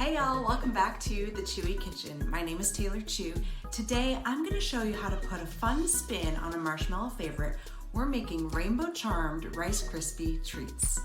Hey y'all, welcome back to the Chewy Kitchen. My name is Taylor Chew. Today I'm going to show you how to put a fun spin on a marshmallow favorite. We're making rainbow charmed Rice Krispie treats.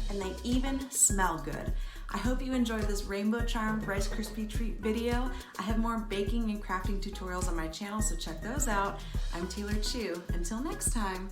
And they even smell good. I hope you enjoyed this rainbow charmed Rice Krispie treat video. I have more baking and crafting tutorials on my channel, so check those out. I'm Taylor Chew. Until next time.